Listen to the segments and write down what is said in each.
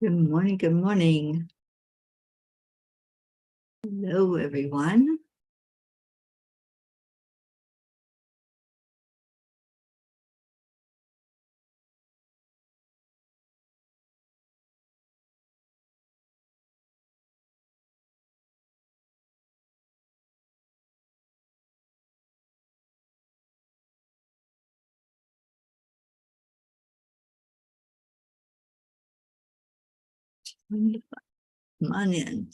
Good morning. Good morning. Hello, everyone. Come on in.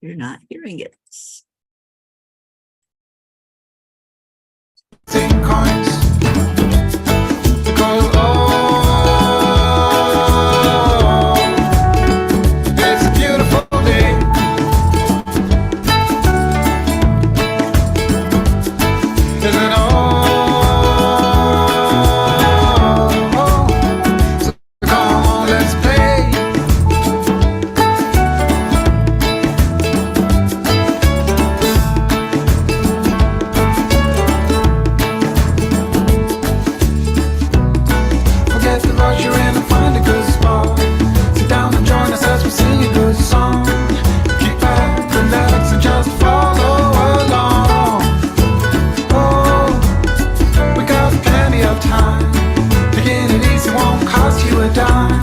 You're not hearing it. Coins. Because, it's a beautiful day. Isn't it so come on, let's play. Forget the rush, you're in and find a good spot. Sit down and join us as we sing a good song. Kick back, relax, and just follow along. Oh, we got plenty of time. Begin it easy, won't cost you a dime.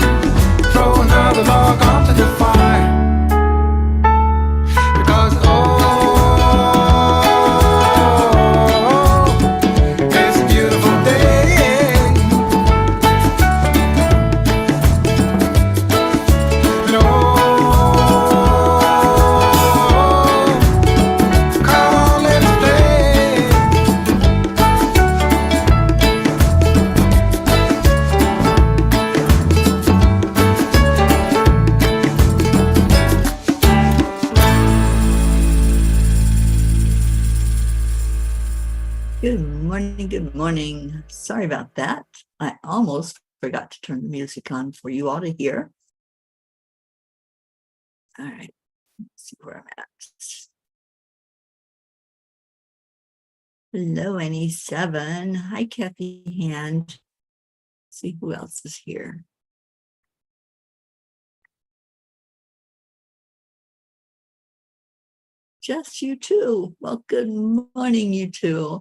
Throw another log onto the fire. Because it's a beautiful day. And come on, let's play. Good morning. Good morning. Sorry about that. I almost forgot to turn the music on for you all to hear. All right. Let's see where I'm at. Hello, Annie7. Hi, Kathy Hand. See who else is here. Just you two. Well, good morning, you two.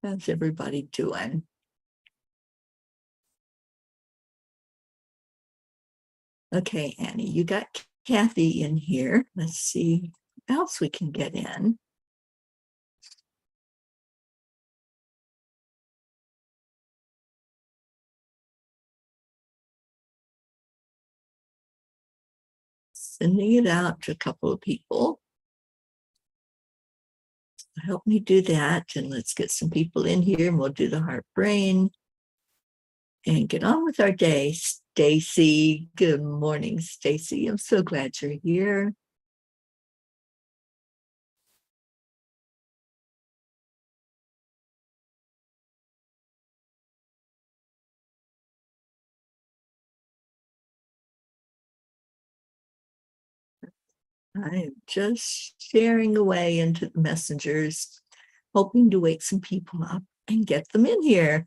How's everybody doing? Okay, Annie, you got Kathy in here. Let's see what else we can get in. Sending it out to a couple of people. Help me do that, and let's get some people in here, and we'll do the heart brain and get on with our day. Stacy, good morning, Stacy. I'm so glad you're here. I'm just sharing away into the messengers, hoping to wake some people up and get them in here.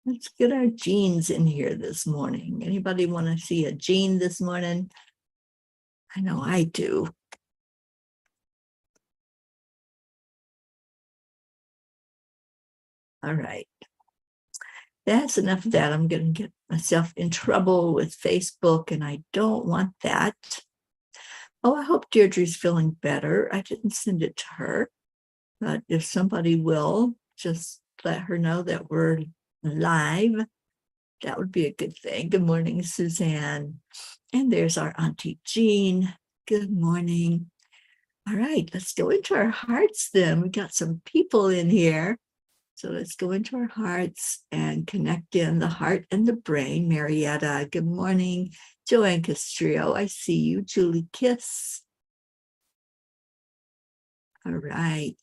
Let's get our genes in here this morning. Anybody want to see a gene this morning? I know I do. All right. That's enough of that. I'm going to get myself in trouble with Facebook, and I don't want that. Oh, I hope Deirdre's feeling better. I didn't send it to her, but if somebody will, just let her know that we're live. That would be a good thing. Good morning, Suzanne. And there's our Auntie Jean. Good morning. All right, let's go into our hearts then. We got some people in here. So let's go into our hearts and connect in the heart and the brain. Marietta, good morning. Joanne Castrillo, I see you. Julie Kiss. All right.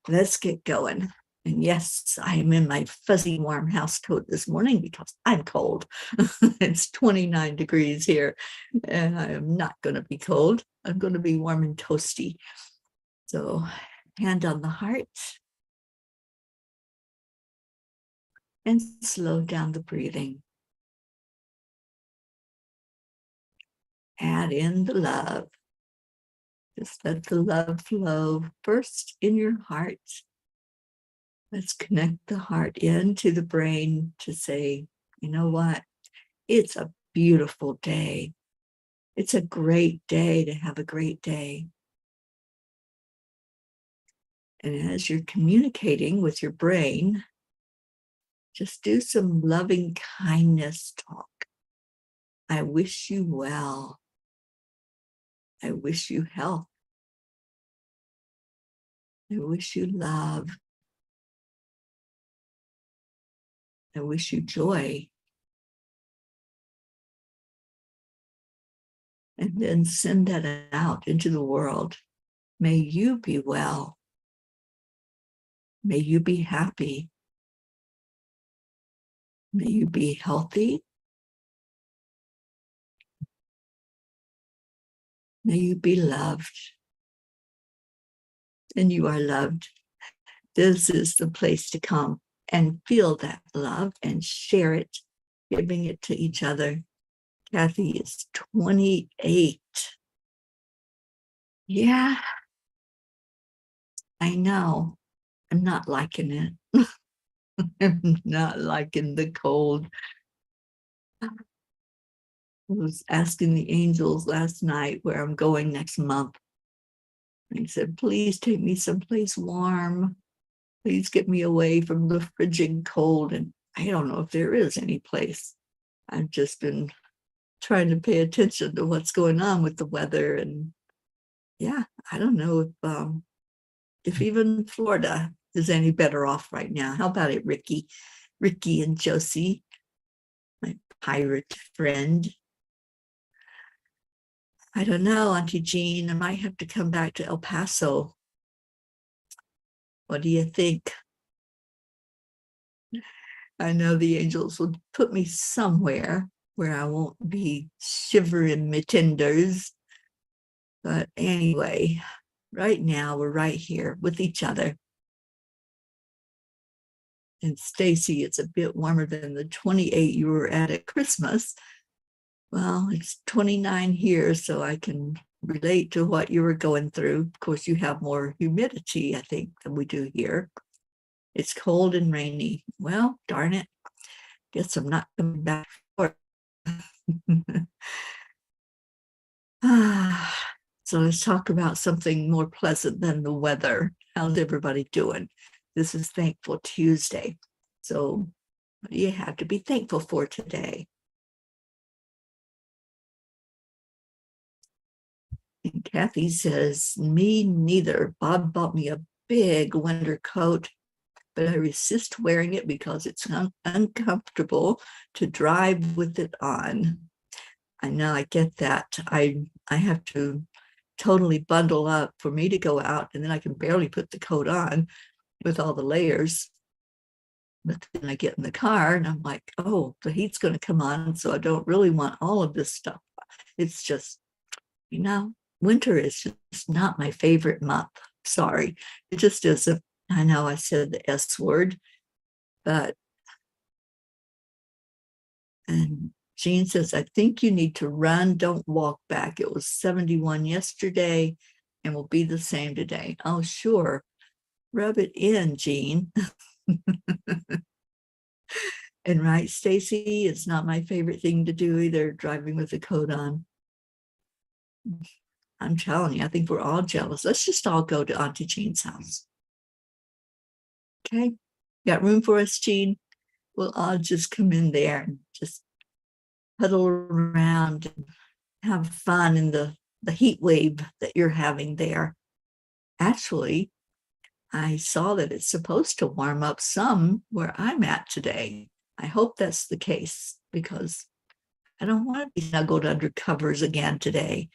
Let's get going. And yes, I am in my fuzzy warm house coat this morning because I'm cold. It's 29 degrees here, and I am not going to be cold. I'm going to be warm and toasty. So, hand on the heart, and slow down the breathing. Add in the love. Just let the love flow first in your heart. Let's connect the heart into the brain to say, you know what? It's a beautiful day. It's a great day to have a great day. And as you're communicating with your brain, just do some loving kindness talk. I wish you well. I wish you health. I wish you love. I wish you joy. And then send that out into the world. May you be well. May you be happy. May you be healthy. May you be loved. And you are loved. This is the place to come and feel that love and share it, giving it to each other. Kathy is 28. Yeah, I know. I'm not liking it. I'm not liking the cold. I was asking the angels last night where I'm going next month. I said, please take me someplace warm. Please get me away from the frigid cold. And I don't know if there is any place. I've just been trying to pay attention to what's going on with the weather. And yeah, I don't know if even Florida is any better off right now. How about it, Ricky? Ricky and Josie, my pirate friend. I don't know, Auntie Jean. I might have to come back to El Paso. What do you think? I know the angels will put me somewhere where I won't be shivering my tenders. But anyway, right now we're right here with each other. And Stacy, it's a bit warmer than the 28 you were at Christmas. Well, it's 29 here, so I can relate to what you were going through. Of course, you have more humidity, I think, than we do here. It's cold and rainy. Well, darn it. Guess I'm not coming back for it. So let's talk about something more pleasant than the weather. How's everybody doing? This is Thankful Tuesday. So what do you have to be thankful for today? And Kathy says, me neither. Bob bought me a big winter coat, but I resist wearing it because it's uncomfortable to drive with it on. I know, I get that. I have to totally bundle up for me to go out, and then I can barely put the coat on with all the layers. But then I get in the car and I'm like, oh, the heat's going to come on, so I don't really want all of this stuff. It's just, winter is just not my favorite month. Sorry, it just isn't. I know I said the S word, and Jean says, I think you need to run, don't walk back. It was 71 yesterday and will be the same today. Oh, sure. Rub it in, Jean. And right, Stacy, it's not my favorite thing to do either, driving with a coat on. I'm telling you, I think we're all jealous. Let's just all go to Auntie Jean's house. Okay, got room for us, Jean? We'll all just come in there and just huddle around and have fun in the heat wave that you're having there. Actually, I saw that it's supposed to warm up some where I'm at today. I hope that's the case because I don't want to be snuggled under covers again today.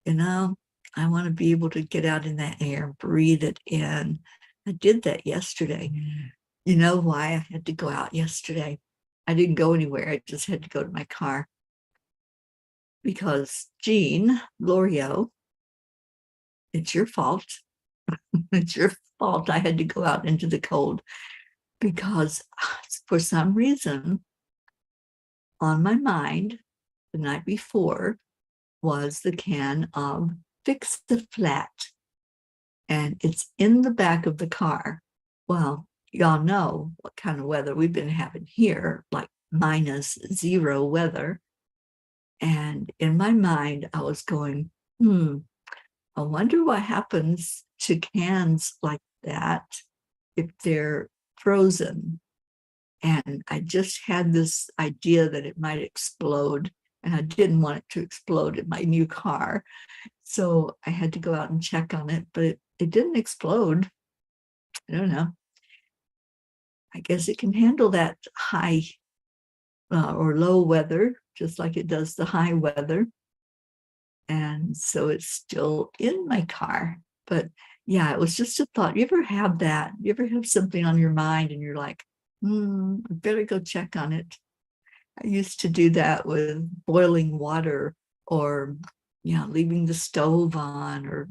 I want to be able to get out in that air, breathe it in, I did that yesterday. You know why I had to go out yesterday? I didn't go anywhere. I just had to go to my car because Jean Lorio, it's your fault. It's your fault. I had to go out into the cold because for some reason on my mind the night before was the can of Fix the Flat, and it's in the back of the car. Well, y'all know what kind of weather we've been having here, like -0 weather. And in my mind, I was going, I wonder what happens to cans like that if they're frozen. And I just had this idea that it might explode, and I didn't want it to explode in my new car. So I had to go out and check on it, but it didn't explode. I don't know. I guess it can handle that high or low weather, just like it does the high weather. And so it's still in my car. But yeah, it was just a thought. You ever have that? You ever have something on your mind and you're like, I better go check on it. I used to do that with boiling water or, leaving the stove on or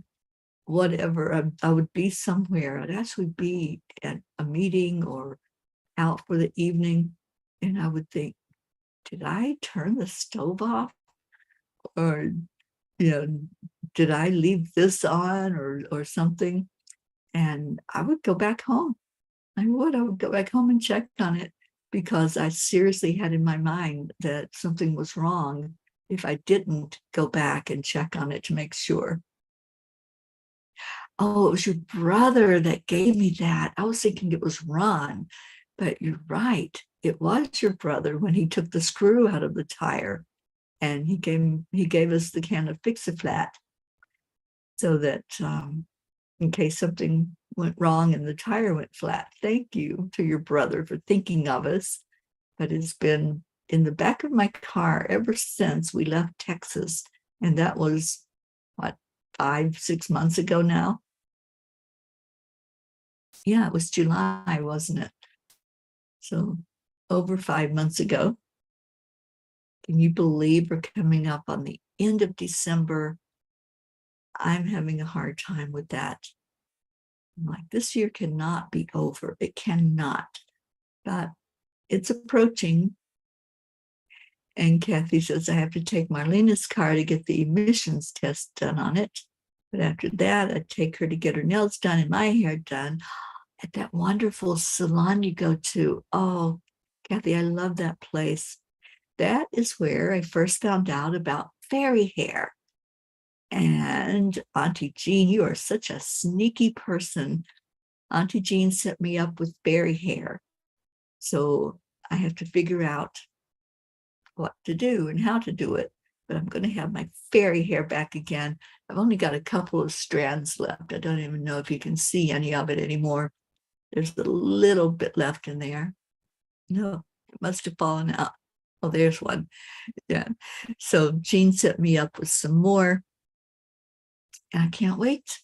whatever. I would be somewhere. I'd actually be at a meeting or out for the evening. And I would think, did I turn the stove off? Or, did I leave this on or something? And I would go back home. I would go back home and check on it because I seriously had in my mind that something was wrong if I didn't go back and check on it to make sure. Oh, it was your brother that gave me that. I was thinking it was Ron, but you're right. It was your brother when he took the screw out of the tire, and he gave us the can of Fix-A-Flat so that in case something went wrong and the tire went flat. Thank you to your brother for thinking of us. But it's been in the back of my car ever since we left Texas. And that was, 5-6 months ago now? Yeah, it was July, wasn't it? So over 5 months ago. Can you believe we're coming up on the end of December? I'm having a hard time with that. I'm like, this year cannot be over. It cannot. But it's approaching. And Kathy says, I have to take Marlena's car to get the emissions test done on it. But after that, I take her to get her nails done and my hair done at that wonderful salon you go to. Oh, Kathy, I love that place. That is where I first found out about fairy hair. And Auntie Jean, you are such a sneaky person. Auntie Jean set me up with fairy hair. So I have to figure out what to do and how to do it. But I'm going to have my fairy hair back again. I've only got a couple of strands left. I don't even know if you can see any of it anymore. There's a little bit left in there. No, it must have fallen out. Oh, there's one. Yeah. So Jean set me up with some more. And I can't wait.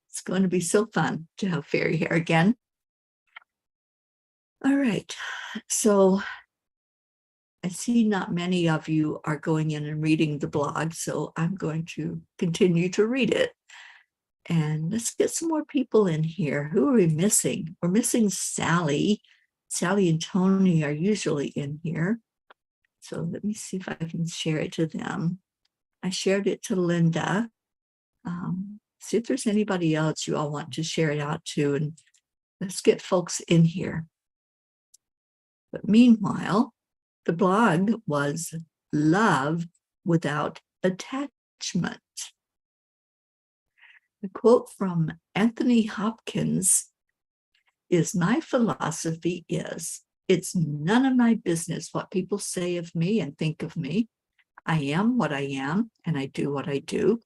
It's going to be so fun to have fairy hair again. All right. So I see not many of you are going in and reading the blog, so I'm going to continue to read it. And let's get some more people in here. Who are we missing? We're missing Sally. Sally and Tony are usually in here. So let me see if I can share it to them. I shared it to Linda. See if there's anybody else you all want to share it out to, and let's get folks in here. But meanwhile, the blog was Love Without Attachment. The quote from Anthony Hopkins is, my philosophy is, it's none of my business what people say of me and think of me. I am what I am, and I do what I do.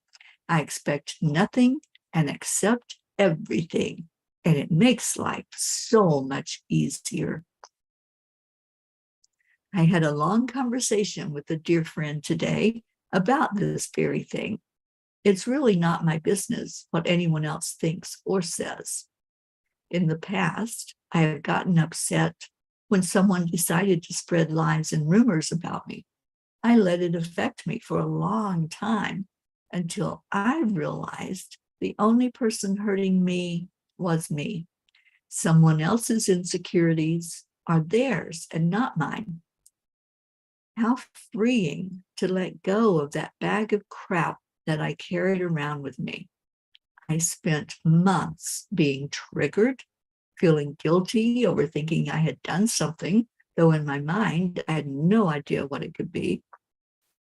I expect nothing and accept everything, and it makes life so much easier. I had a long conversation with a dear friend today about this very thing. It's really not my business what anyone else thinks or says. In the past, I have gotten upset when someone decided to spread lies and rumors about me. I let it affect me for a long time until I realized the only person hurting me was me. Someone else's insecurities are theirs and not mine. How freeing to let go of that bag of crap that I carried around with me. I spent months being triggered, feeling guilty over thinking I had done something, though in my mind I had no idea what it could be.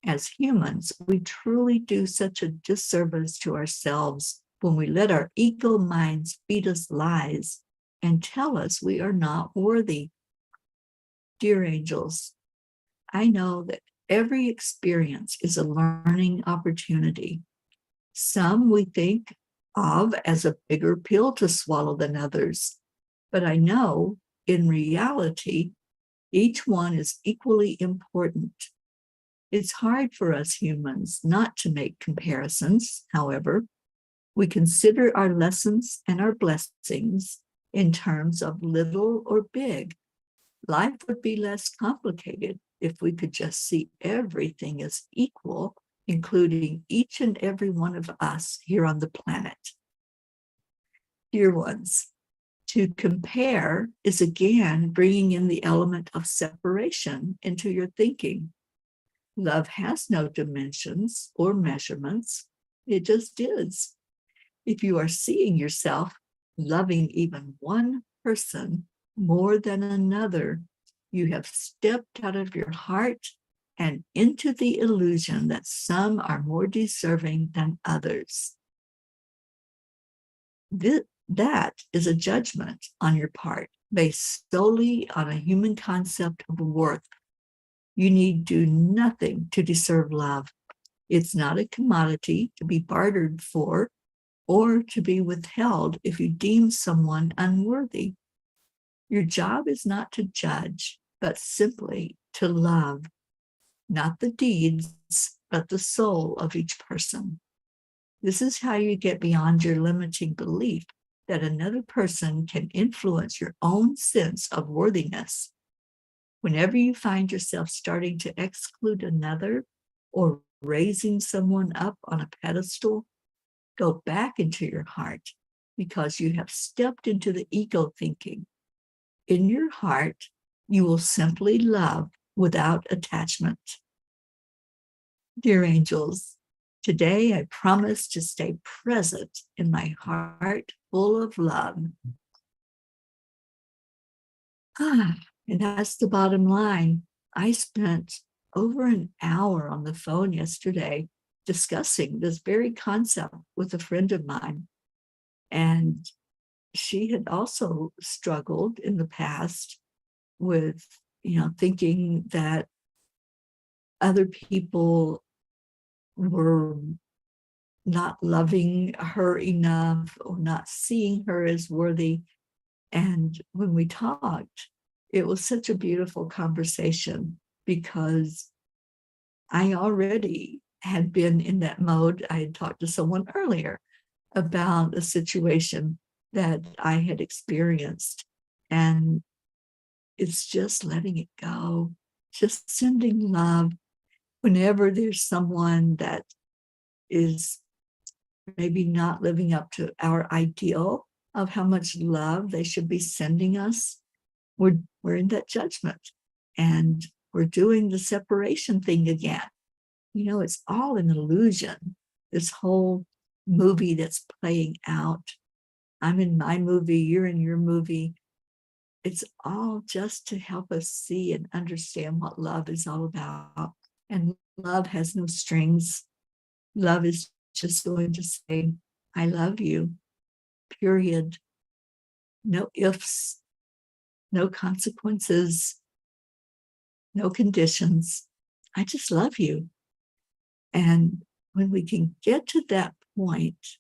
As humans, we truly do such a disservice to ourselves when we let our ego minds feed us lies and tell us we are not worthy. Dear angels, I know that every experience is a learning opportunity. Some we think of as a bigger pill to swallow than others, but I know in reality, each one is equally important. It's hard for us humans not to make comparisons, however. We consider our lessons and our blessings in terms of little or big. Life would be less complicated if we could just see everything as equal, including each and every one of us here on the planet. Dear ones, to compare is again bringing in the element of separation into your thinking. Love has no dimensions or measurements. It just is. If you are seeing yourself loving even one person more than another, you have stepped out of your heart and into the illusion that some are more deserving than others. That is a judgment on your part based solely on a human concept of worth. You need do nothing to deserve love. It's not a commodity to be bartered for or to be withheld if you deem someone unworthy. Your job is not to judge, but simply to love, not the deeds, but the soul of each person. This is how you get beyond your limiting belief that another person can influence your own sense of worthiness. Whenever you find yourself starting to exclude another or raising someone up on a pedestal, go back into your heart because you have stepped into the ego thinking. In your heart, you will simply love without attachment. Dear angels, today I promise to stay present in my heart full of love. And that's the bottom line. I spent over an hour on the phone yesterday discussing this very concept with a friend of mine. And she had also struggled in the past with, thinking that other people were not loving her enough or not seeing her as worthy. And when we talked, it was such a beautiful conversation because I already had been in that mode. I had talked to someone earlier about a situation that I had experienced. And it's just letting it go, just sending love. Whenever there's someone that is maybe not living up to our ideal of how much love they should be sending us, we're in that judgment and we're doing the separation thing again. It's all an illusion. This whole movie that's playing out. I'm in my movie, you're in your movie. It's all just to help us see and understand what love is all about. And love has no strings. Love is just going to say, I love you, period. No ifs, no consequences, no conditions. I just love you. And when we can get to that point,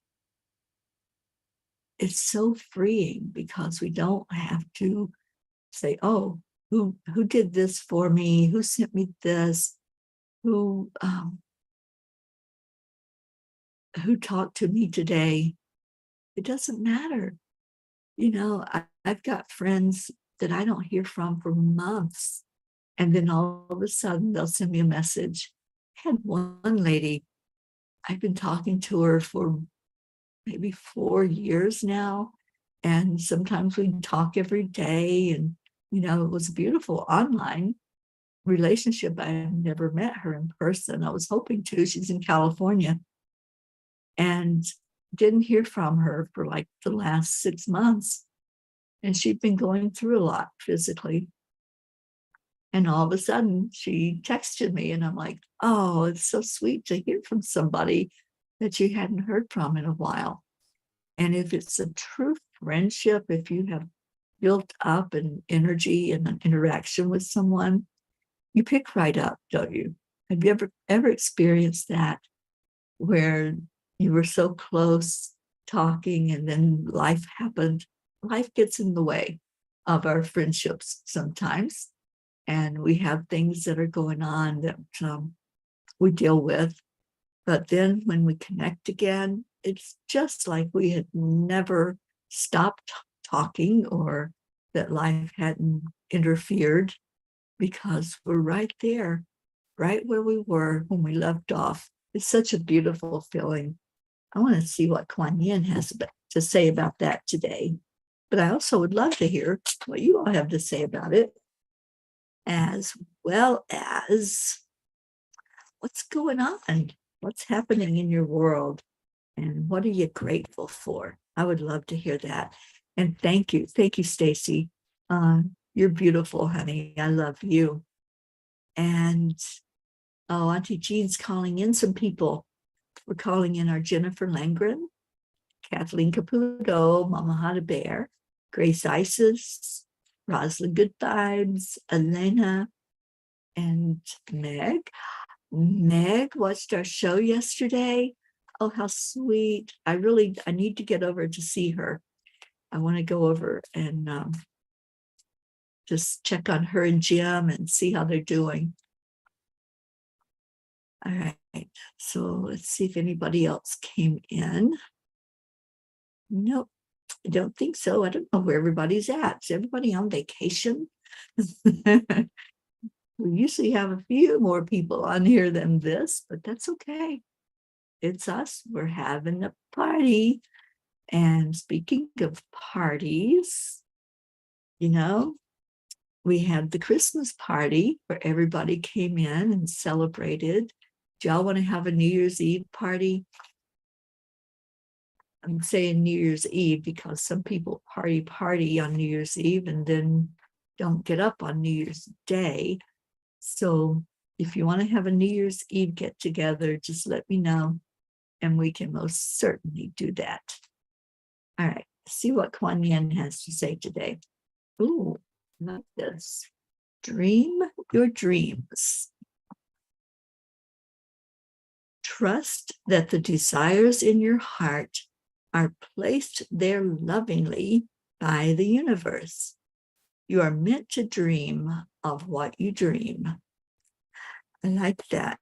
it's so freeing because we don't have to say, oh, who did this for me? Who sent me this? Who talked to me today? It doesn't matter. I've got friends that I don't hear from for months. And then all of a sudden they'll send me a message. I had one lady, I've been talking to her for maybe 4 years now. And sometimes we talk every day. And, it was a beautiful online relationship. I never met her in person. I was hoping to. She's in California. And didn't hear from her for like the last 6 months. And she'd been going through a lot physically. And all of a sudden she texted me and I'm like, oh, it's so sweet to hear from somebody that you hadn't heard from in a while. And if it's a true friendship, if you have built up an energy and an interaction with someone, you pick right up, don't you? Have you ever experienced that where you were so close talking and then life happened? Life gets in the way of our friendships sometimes. And we have things that are going on that we deal with. But then when we connect again, it's just like we had never stopped talking or that life hadn't interfered, because we're right there, right where we were when we left off. It's such a beautiful feeling. I want to see what Kuan Yin has to say about that today. But I also would love to hear what you all have to say about it, as well as what's going on, what's happening in your world, and what are you grateful for? I would love to hear that. And thank you, Stacy. You're beautiful, honey. I love you. And Auntie Jean's calling in some people. We're calling in our Jennifer Langren, Kathleen Caputo, Mama Hada Bear, Grace Isis, Rosalind Good Vibes, Elena, and Meg. Meg watched our show yesterday. Oh, how sweet. I need to get over to see her. I want to go over and just check on her and Jim and see how they're doing. All right. So let's see if anybody else came in. Nope, I don't think so. I don't know where everybody's at. Is everybody on vacation? We usually have a few more people on here than this, but that's okay. It's us. We're having a party. And speaking of parties, we had the Christmas party where everybody came in and celebrated. Do y'all want to have a New Year's Eve party? I'm saying New Year's Eve because some people party on New Year's Eve and then don't get up on New Year's Day. So if you want to have a New Year's Eve get together, just let me know and we can most certainly do that. All right, see what Kuan Yin has to say today. Ooh, like this. Dream your dreams. Trust that the desires in your heart are placed there lovingly by the universe. You are meant to dream of what you dream. I like that.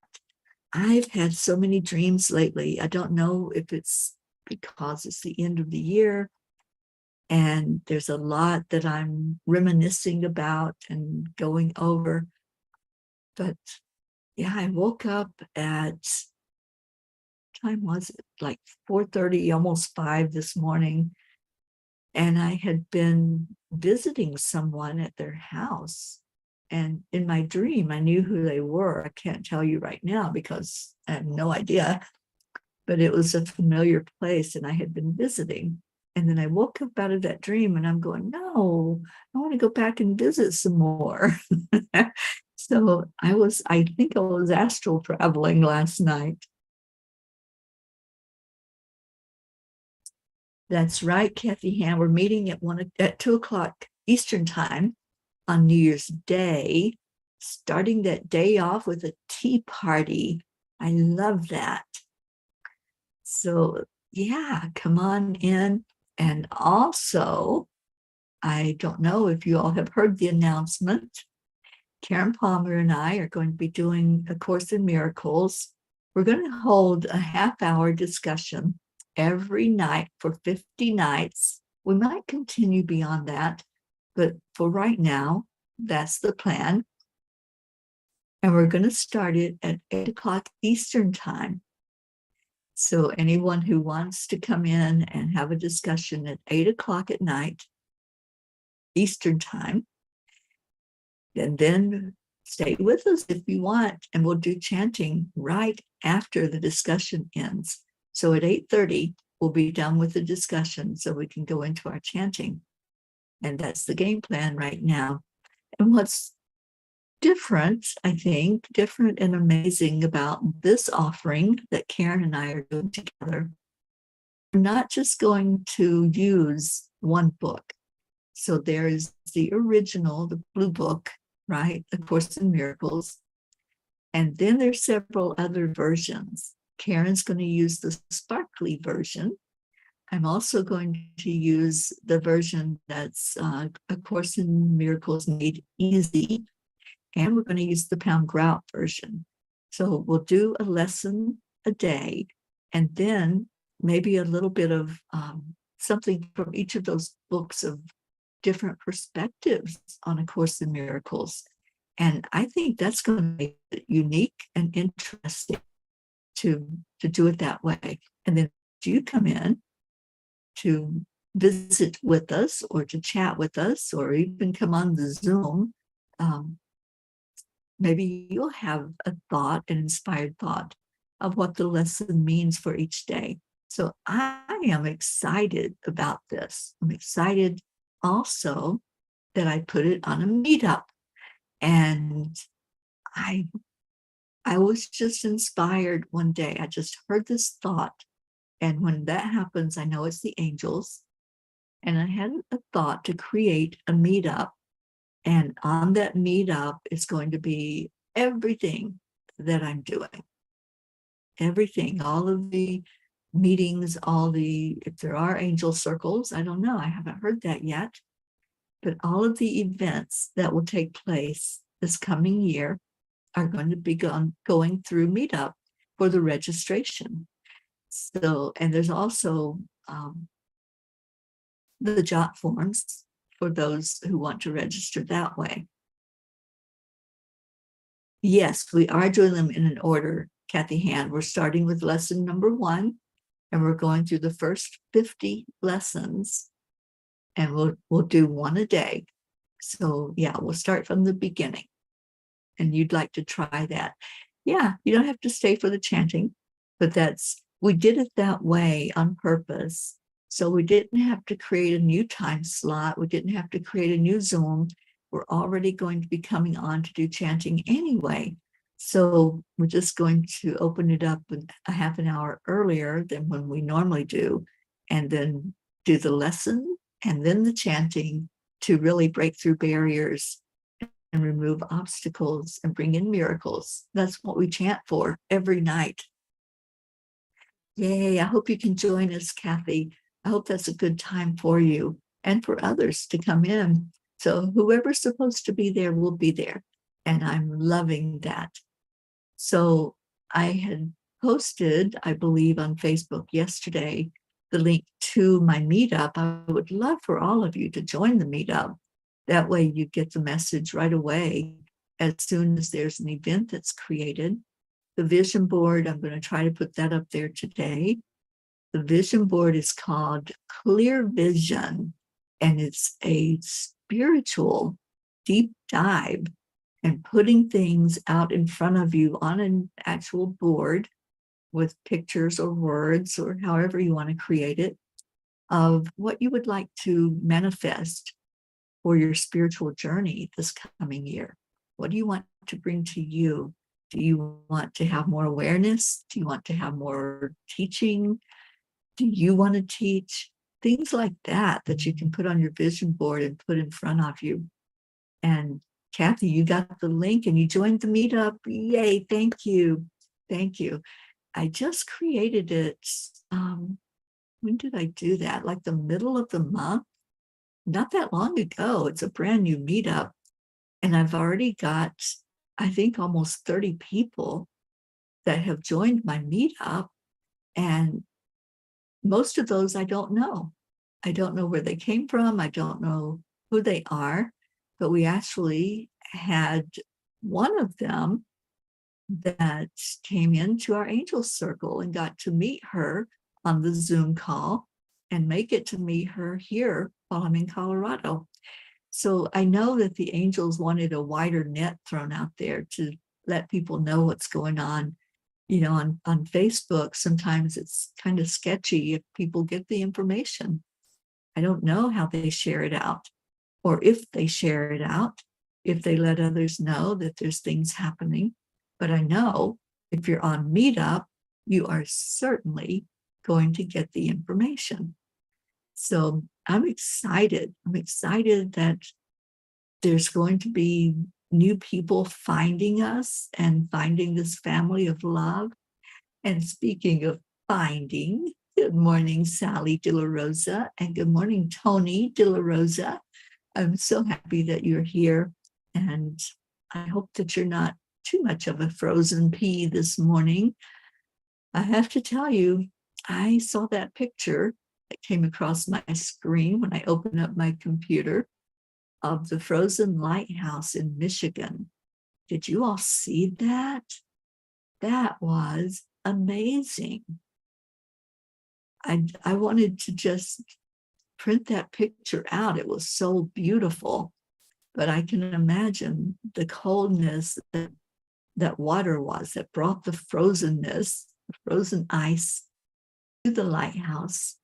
I've had so many dreams lately. I don't know if it's because it's the end of the year and there's a lot that I'm reminiscing about and going over. But yeah, I woke up at, time was it? Like 4:30, almost 5 this morning. And I had been visiting someone at their house. And in my dream, I knew who they were. I can't tell you right now because I have no idea. But it was a familiar place and I had been visiting. And then I woke up out of that dream and I'm going, no, I want to go back and visit some more. So I think I was astral traveling last night. That's right, Kathy Han. We're meeting at 2:00 Eastern time on New Year's Day, starting that day off with a tea party. I love that. So yeah, come on in. And also, I don't know if you all have heard the announcement. Karen Palmer and I are going to be doing A Course in Miracles. We're going to hold a half-hour discussion every night for 50 nights We might continue beyond that, but for right now, that's the plan. And we're going to start it at 8 o'clock Eastern time. So anyone who wants to come in and have a discussion at 8 o'clock at night, Eastern time, and then stay with us if you want, and we'll do chanting right after the discussion ends. So at 8:30, we'll be done with the discussion so we can go into our chanting. And that's the game plan right now. And what's different, I think, different and amazing about this offering that Karen and I are doing together, we're not just going to use one book. So there's the original, the blue book, right? A Course in Miracles. And then there's several other versions. Karen's going to use the sparkly version. I'm also going to use the version that's A Course in Miracles Made Easy. And we're going to use the Pound Grout version. So we'll do a lesson a day, and then maybe a little bit of something from each of those books of different perspectives on A Course in Miracles. And I think that's going to make it unique and interesting to do it that way. And then you come in to visit with us or to chat with us or even come on the Zoom. Maybe you'll have a thought, an inspired thought of what the lesson means for each day. So I am excited about this. I'm excited also that I put it on a meetup. And I was just inspired one day. I just heard this thought. And when that happens, I know it's the angels. And I had a thought to create a meetup. And on that meetup is going to be everything that I'm doing. Everything, all of the meetings, if there are angel circles, I don't know, I haven't heard that yet. But all of the events that will take place this coming year are going to be going through Meetup for the registration. So, and there's also the jot forms for those who want to register that way. Yes, we are doing them in an order, Kathy Hand. We're starting with lesson number 1, and we're going through the first 50 lessons, and we'll do one a day. So yeah, we'll start from the beginning. And you'd like to try that. Yeah, you don't have to stay for the chanting, but we did it that way on purpose. So we didn't have to create a new time slot. We didn't have to create a new Zoom. We're already going to be coming on to do chanting anyway. So we're just going to open it up a half an hour earlier than when we normally do, and then do the lesson and then the chanting to really break through barriers and remove obstacles and bring in miracles. That's what we chant for every night. Yay, I hope you can join us, Kathy. I hope that's a good time for you and for others to come in. So whoever's supposed to be there will be there. And I'm loving that. So I had posted, I believe, on Facebook yesterday, the link to my meetup. I would love for all of you to join the meetup. That way you get the message right away as soon as there's an event that's created. The vision board, I'm going to try to put that up there today. The vision board is called Clear Vision, and it's a spiritual deep dive and putting things out in front of you on an actual board with pictures or words or however you want to create it of what you would like to manifest for your spiritual journey this coming year. What do you want to bring to you? Do you want to have more awareness? Do you want to have more teaching? Do you want to teach? Things like that you can put on your vision board and put in front of you. And Kathy, you got the link and you joined the meetup. Yay, thank you. Thank you. I just created it. When did I do that? Like the middle of the month? Not that long ago. It's a brand new meetup. And I've already got, I think, almost 30 people that have joined my meetup. And most of those I don't know. I don't know where they came from. I don't know who they are, but we actually had one of them that came into our angel circle and got to meet her on the Zoom call and make it to meet her here while I'm in Colorado. So I know that the angels wanted a wider net thrown out there to let people know what's going on. You know, on Facebook, sometimes it's kind of sketchy if people get the information. I don't know how they share it out, or if they share it out, if they let others know that there's things happening. But I know if you're on Meetup, you are certainly going to get the information. So I'm excited. I'm excited that there's going to be new people finding us and finding this family of love. And speaking of finding, good morning, Sally De La Rosa, and good morning, Tony De La Rosa. I'm so happy that you're here, and I hope that you're not too much of a frozen pea this morning. I have to tell you, I saw that picture that came across my screen when I opened up my computer of the frozen lighthouse in Michigan. Did you all see that? That was amazing. I wanted to just print that picture out. It was so beautiful, but I can imagine the coldness that water was that brought the frozenness, the frozen ice to the lighthouse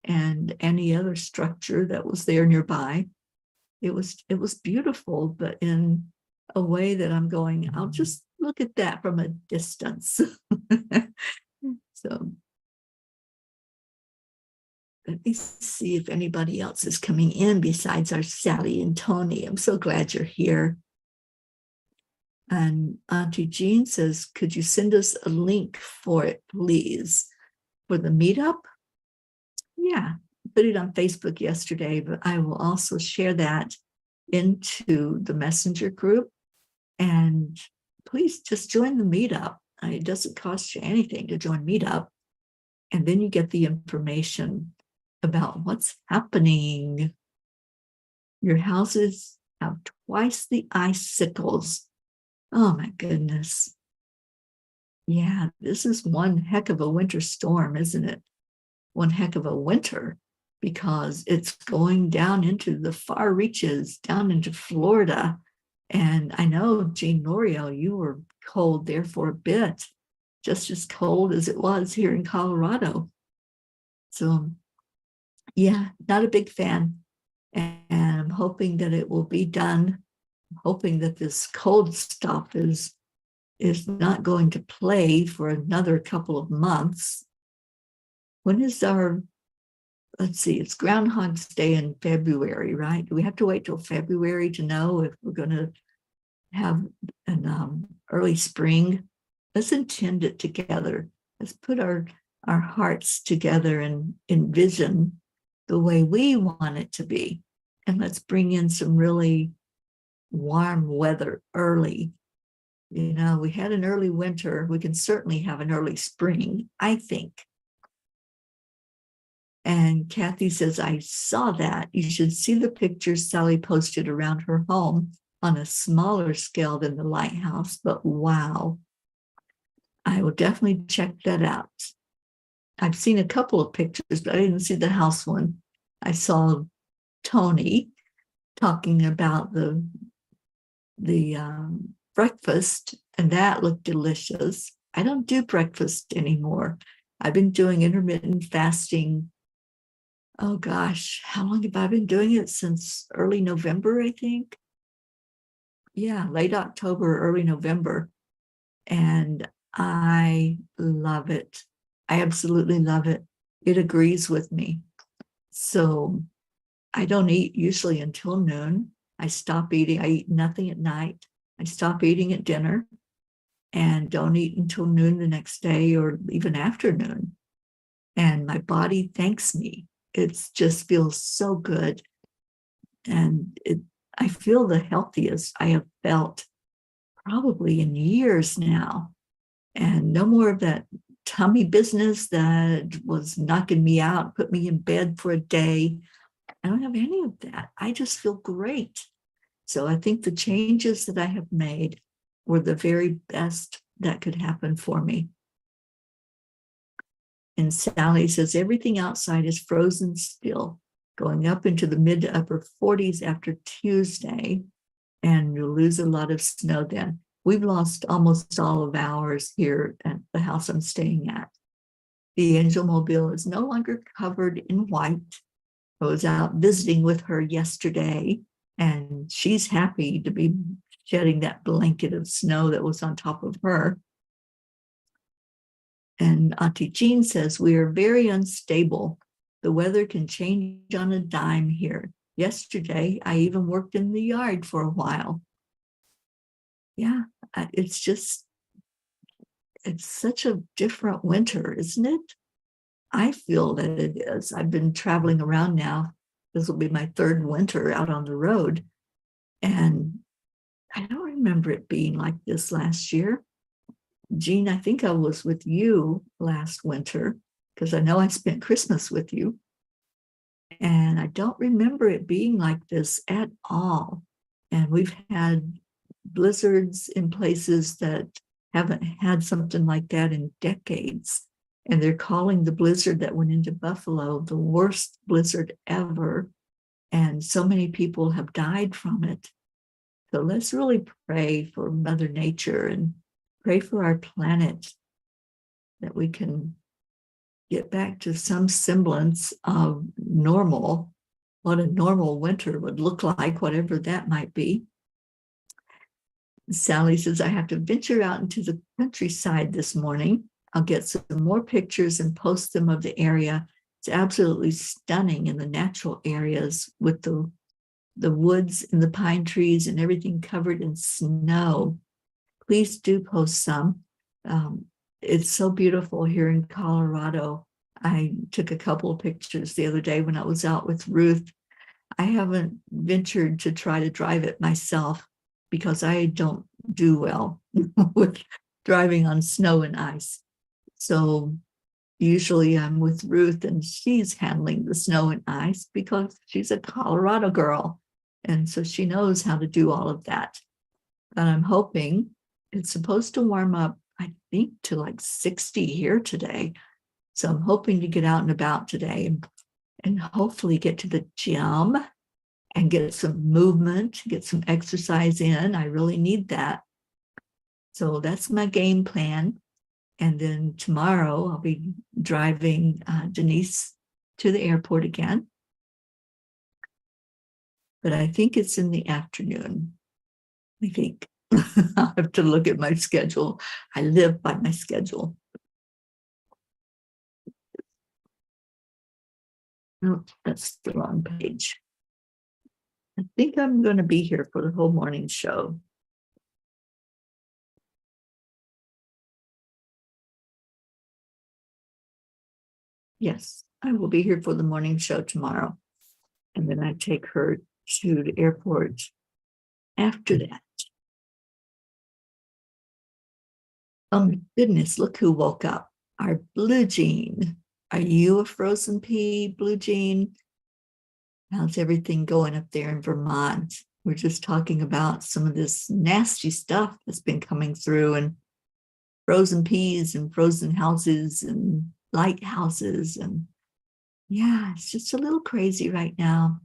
and any other structure that was there nearby. It was beautiful, but in a way that I'm going, I'll just look at that from a distance. So let me see if anybody else is coming in besides our Sally and Tony. I'm so glad you're here. And Auntie Jean says, could you send us a link for it, please, for the meetup? Yeah, put it on Facebook yesterday, but I will also share that into the messenger group. And please just join the meetup. It doesn't cost you anything to join meetup. And then you get the information about what's happening. Your houses have twice the icicles. Oh my goodness. Yeah, this is one heck of a winter storm, isn't it? One heck of a winter, because it's going down into the far reaches, down into Florida. And I know, Jean L'Oreal, you were cold there for a bit, just as cold as it was here in Colorado. So, yeah, not a big fan. And I'm hoping that it will be done. I'm hoping that this cold stuff is not going to play for another couple of months. When is our, let's see, it's Groundhog's Day in February, right? Do we have to wait till February to know if we're going to have an early spring? Let's intend it together. Let's put our hearts together and envision the way we want it to be. And let's bring in some really warm weather early. You know, we had an early winter. We can certainly have an early spring, I think. And Kathy says, I saw that. You should see the pictures Sally posted around her home on a smaller scale than the lighthouse, but wow. I will definitely check that out. I've seen a couple of pictures, but I didn't see the house one. I saw Tony talking about the breakfast, and that looked delicious. I don't do breakfast anymore. I've been doing intermittent fasting. Oh gosh, how long have I been doing it? Since early November, I think. Yeah, late October, early November. And I love it. I absolutely love it. It agrees with me. So I don't eat usually until noon. I stop eating. I eat nothing at night. I stop eating at dinner and don't eat until noon the next day or even afternoon. And my body thanks me. It just feels so good. And I feel the healthiest I have felt probably in years now. And no more of that tummy business that was knocking me out, put me in bed for a day. I don't have any of that. I just feel great. So I think the changes that I have made were the very best that could happen for me. And Sally says everything outside is frozen still, going up into the mid to upper 40s after Tuesday, and you'll lose a lot of snow then. We've lost almost all of ours here at the house I'm staying at. The Angel Mobile is no longer covered in white. I was out visiting with her yesterday, and she's happy to be shedding that blanket of snow that was on top of her. And Auntie Jean says, we are very unstable. The weather can change on a dime here. Yesterday, I even worked in the yard for a while. Yeah, it's such a different winter, isn't it? I feel that it is. I've been traveling around now. This will be my third winter out on the road. And I don't remember it being like this last year. Jean, I think I was with you last winter because I know I spent Christmas with you. And I don't remember it being like this at all. And we've had blizzards in places that haven't had something like that in decades. And they're calling the blizzard that went into Buffalo the worst blizzard ever. And so many people have died from it. So let's really pray for Mother Nature and pray for our planet, that we can get back to some semblance of normal, what a normal winter would look like, whatever that might be. Sally says, I have to venture out into the countryside this morning. I'll get some more pictures and post them of the area. It's absolutely stunning in the natural areas with the woods and the pine trees and everything covered in snow. Please do post some. It's so beautiful here in Colorado. I took a couple of pictures the other day when I was out with Ruth. I haven't ventured to try to drive it myself because I don't do well with driving on snow and ice. So usually I'm with Ruth and she's handling the snow and ice because she's a Colorado girl. And so she knows how to do all of that. But I'm hoping it's supposed to warm up, I think, to like 60 here today. So I'm hoping to get out and about today and hopefully get to the gym and get some movement, get some exercise in. I really need that. So that's my game plan. And then tomorrow I'll be driving Denise to the airport again. But I think it's in the afternoon. I think I'll have to look at my schedule. I live by my schedule. No, that's the wrong page. I think I'm going to be here for the whole morning show. Yes, I will be here for the morning show tomorrow. And then I take her to the airport after that. Oh my goodness, look who woke up. Our Blue Jean. Are you a frozen pea, Blue Jean? How's everything going up there in Vermont? We're just talking about some of this nasty stuff that's been coming through, and frozen peas and frozen houses and lighthouses. And yeah, it's just a little crazy right now.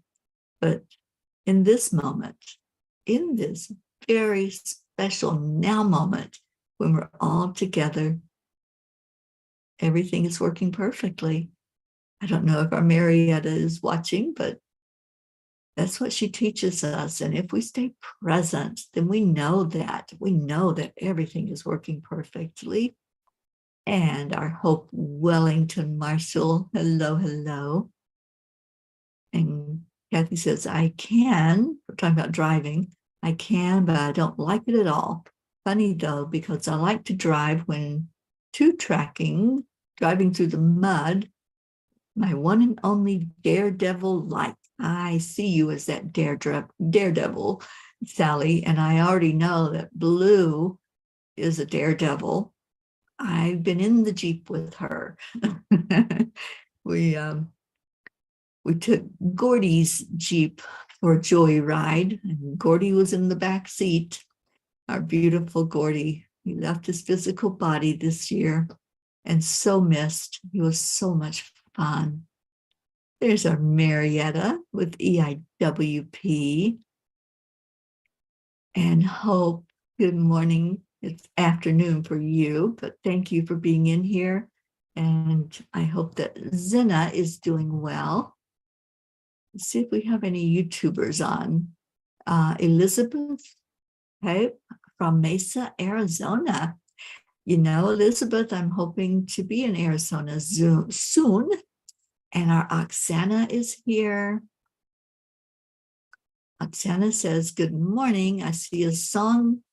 But in this moment, in this very special now moment, when we're all together, everything is working perfectly. I don't know if our Marietta is watching, but that's what she teaches us. And if we stay present, then we know that. We know that everything is working perfectly. And our Hope Wellington Marshall, hello, hello. And Kathy says, I can, we're talking about driving, I can, but I don't like it at all. Funny though, because I like to drive when two-tracking, driving through the mud, my one and only daredevil light. I see you as that daredevil, Sally, and I already know that Blue is a daredevil. I've been in the Jeep with her. we took Gordy's Jeep for a joyride, and Gordy was in the back seat. Our beautiful Gordy. He left his physical body this year and so missed. He was so much fun. There's our Marietta with EIWP. And Hope, good morning. It's afternoon for you, but thank you for being in here. And I hope that Zena is doing well. Let's see if we have any YouTubers on. Elizabeth Hope from Mesa, Arizona. You know, Elizabeth, I'm hoping to be in Arizona soon. And our Oksana is here. Oksana says, good morning. I see a song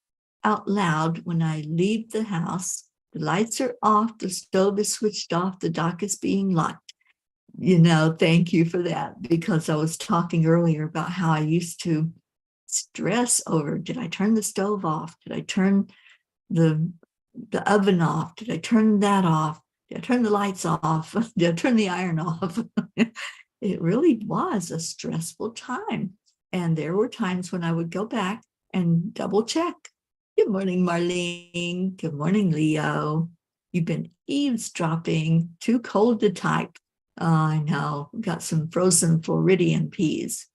out loud when I leave the house. The lights are off, the stove is switched off, the dock is being locked. You know, thank you for that, because I was talking earlier about how I used to stress over, did I turn the stove off? Did I turn the oven off? Did I turn that off? Did I turn the lights off? Did I turn the iron off? It really was a stressful time. And there were times when I would go back and double check. Good morning, Marlene. Good morning, Leo. You've been eavesdropping. Too cold to type. I know. Got some frozen Floridian peas.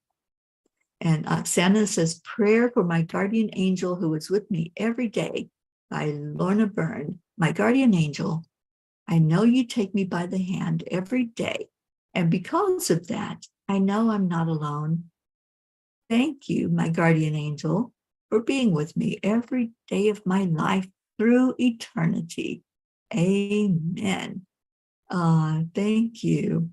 And Oksana says, prayer for my guardian angel who is with me every day, by Lorna Byrne. My guardian angel, I know you take me by the hand every day. And because of that, I know I'm not alone. Thank you, my guardian angel, for being with me every day of my life through eternity. Amen. Thank you.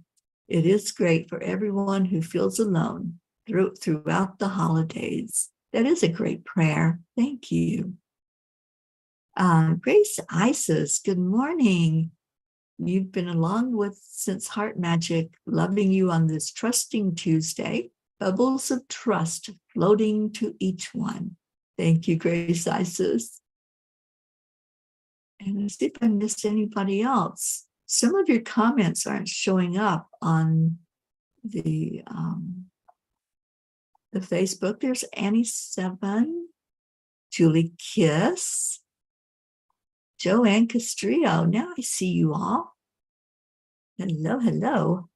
It is great for everyone who feels alone throughout the holidays. That is a great prayer. Thank you. Grace Isis, good morning. You've been along with since Heart Magic, loving you on this Trusting Tuesday. Bubbles of trust floating to each one. Thank you, Grace Isis. And let's see if I missed anybody else. Some of your comments aren't showing up on the Facebook. There's Annie 7, Julie Kiss, Joanne Castrillo. Now I see you all. Hello, hello.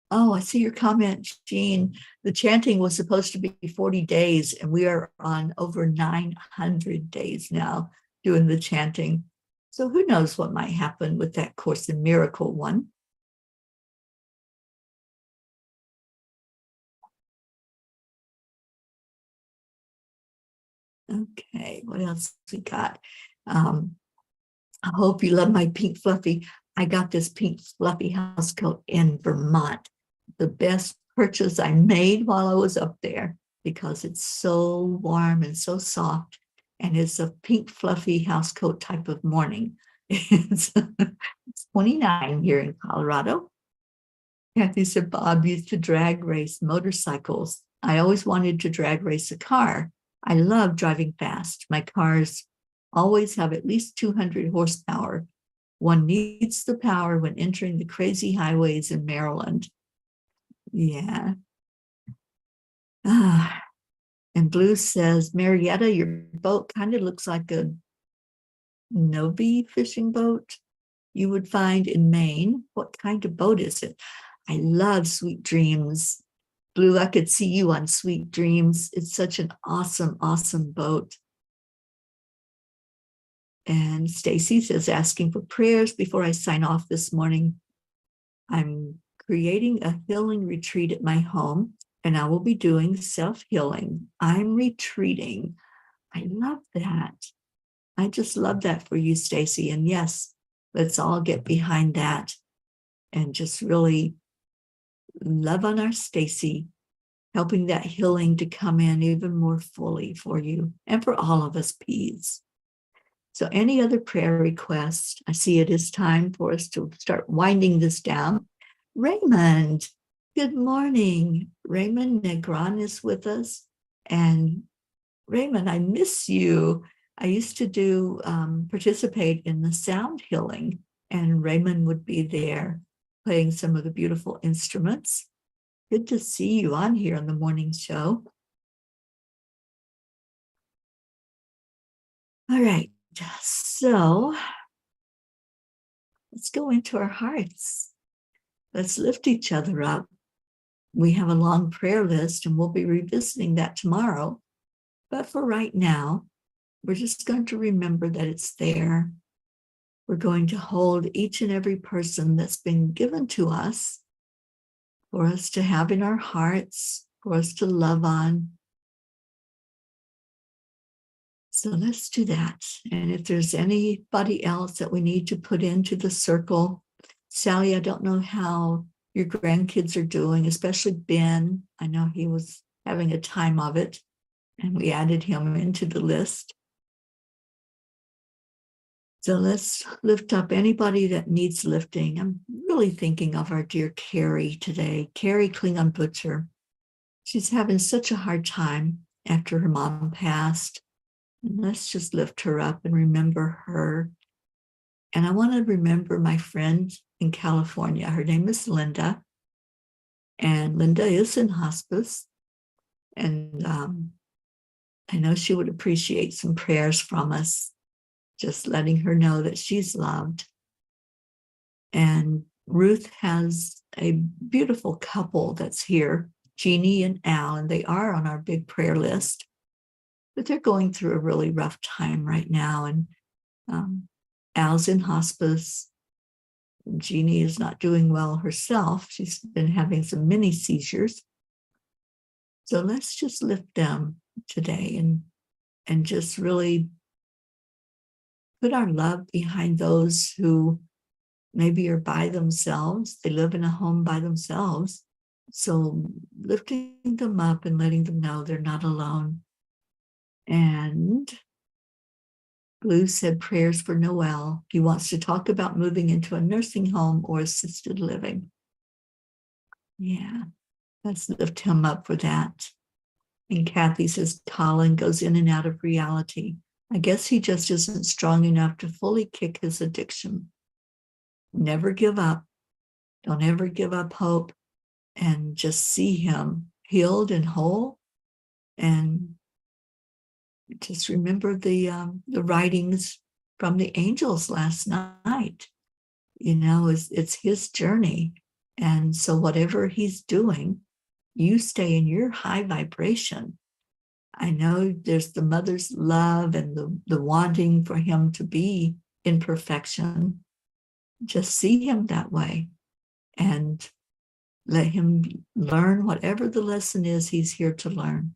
Oh, I see your comment, Jean. The chanting was supposed to be 40 days, and we are on over 900 days now doing the chanting. So who knows what might happen with that Course in Miracle one. Okay, what else we got? I hope you love my pink fluffy. I got this pink fluffy house coat in Vermont. The best purchase I made while I was up there, because it's so warm and so soft. And it's a pink fluffy house coat type of morning. It's 29 here in Colorado. Kathy said, Bob used to drag race motorcycles. I always wanted to drag race a car. I love driving fast. My cars always have at least 200 horsepower. One needs the power when entering the crazy highways in Maryland. Yeah. And Blue says, Marietta, your boat kind of looks like a Novi fishing boat you would find in Maine. What kind of boat is it? I love Sweet Dreams. Blue, I could see you on Sweet Dreams. It's such an awesome, awesome boat. And Stacy says, asking for prayers before I sign off this morning. I'm creating a healing retreat at my home, and I will be doing self-healing. I'm retreating. I love that. I just love that for you, Stacy. And yes, let's all get behind that and just really love on our Stacy, helping that healing to come in even more fully for you and for all of us, P's. So any other prayer requests? I see it is time for us to start winding this down. Raymond, Good morning. Raymond Negron is with us. And Raymond, I miss you. I used to participate in the sound healing, and Raymond would be there playing some of the beautiful instruments. Good to see you on here on the morning show. All right, so let's go into our hearts. Let's lift each other up. We have a long prayer list, and we'll be revisiting that tomorrow. But for right now, we're just going to remember that it's there. We're going to hold each and every person that's been given to us for us to have in our hearts, for us to love on. So let's do that. And if there's anybody else that we need to put into the circle, Sally, I don't know how your grandkids are doing, especially Ben. I know he was having a time of it, and we added him into the list. So let's lift up anybody that needs lifting. I'm really thinking of our dear Carrie today, Carrie Klingon Butcher. She's having such a hard time after her mom passed. And let's just lift her up and remember her. And I want to remember my friend in California. Her name is Linda. And Linda is in hospice. And I know she would appreciate some prayers from us, just letting her know that she's loved. And Ruth has a beautiful couple that's here, Jeannie and Al, and they are on our big prayer list, but they're going through a really rough time right now. And Al's in hospice. Jeannie is not doing well herself. She's been having some mini seizures. So let's just lift them today and just really put our love behind those who maybe are by themselves. They live in a home by themselves. So lifting them up and letting them know they're not alone. And Blue said prayers for Noel. He wants to talk about moving into a nursing home or assisted living. Yeah, let's lift him up for that. And Kathy says Colin goes in and out of reality. I guess he just isn't strong enough to fully kick his addiction. Never give up. Don't ever give up hope, and just see him healed and whole. And just remember the writings from the angels last night. You know, it's his journey. And so whatever he's doing, you stay in your high vibration. I know there's the mother's love and the wanting for him to be in perfection. Just see him that way and let him learn whatever the lesson is he's here to learn.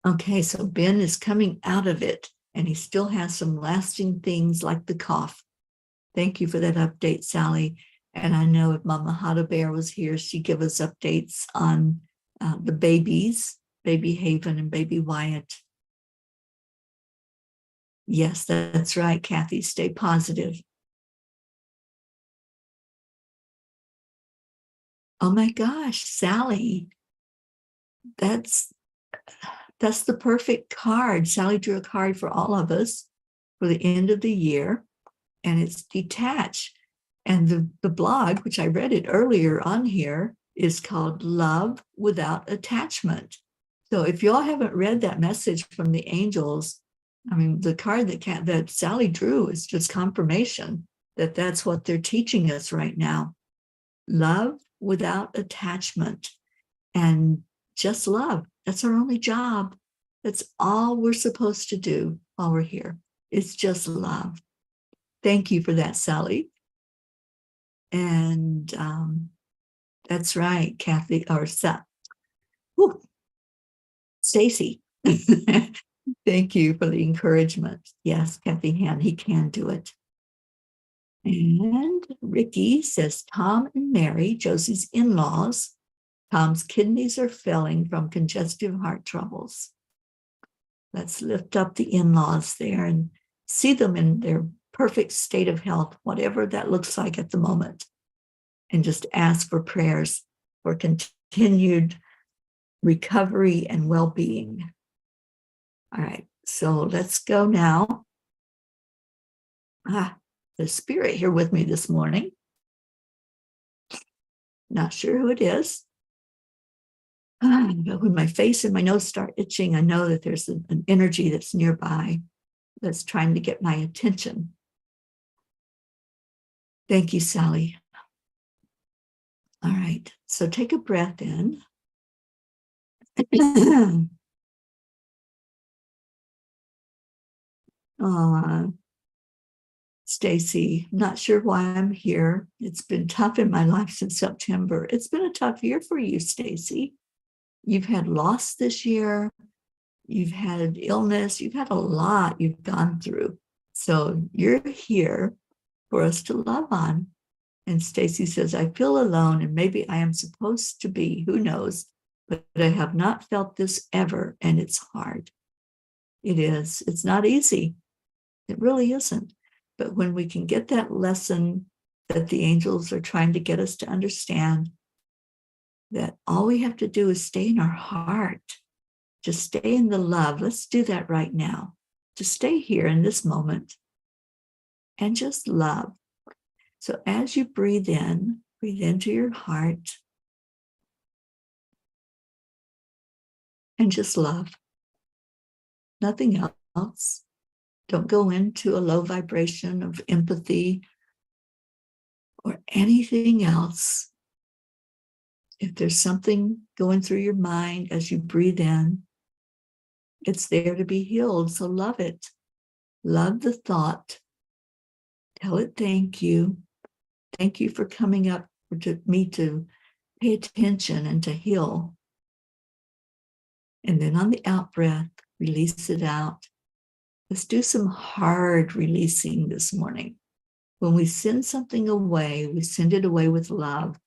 Okay, so Ben is coming out of it, and he still has some lasting things like the cough. Thank you for that update, Sally. And I know if Mama Hada Bear was here, she'd give us updates on the babies, Baby Haven and Baby Wyatt. Yes, that's right, Kathy. Stay positive. Oh my gosh, Sally, that's the perfect card. Sally drew a card for all of us for the end of the year, and it's detached. And the blog, which I read it earlier on here, is called Love Without Attachment. So if y'all haven't read that message from the angels, I mean, the card that Sally drew is just confirmation that that's what they're teaching us right now. Love without attachment, and just love. That's our only job. That's all we're supposed to do while we're here. It's just love. Thank you for that, Sally. And that's right, Kathy, or Stacy. Thank you for the encouragement. Yes, Kathy he can do it. And Ricky says Tom and Mary, Josie's in-laws, Tom's kidneys are failing from congestive heart troubles. Let's lift up the in-laws there and see them in their perfect state of health, whatever that looks like at the moment. and just ask for prayers for continued recovery and well-being. All right, so let's go now. The spirit here with me this morning. Not sure who it is. But when my face and my nose start itching, I know that there's an energy that's nearby that's trying to get my attention. Thank you, Sally. All right, so take a breath in. Stacy, not sure why I'm here. It's been tough in my life since September. It's been a tough year for you, Stacy. You've had loss this year. You've had illness. You've had a lot you've gone through. So you're here for us to love on. And Stacy says, I feel alone, and maybe I am supposed to be, who knows, but I have not felt this ever, and it's hard. It is. It's not easy. It really isn't. But when we can get that lesson that the angels are trying to get us to understand, that all we have to do is stay in our heart, just stay in the love. Let's do that right now. Just stay here in this moment and just love. So as you breathe into your heart and just love. Nothing else. Don't go into a low vibration of empathy or anything else. If there's something going through your mind as you breathe in, it's there to be healed. So love it. Love the thought. Tell it thank you. Thank you for coming up to me to pay attention and to heal. And then on the out breath, release it out. Let's do some hard releasing this morning. When we send something away, we send it away with love.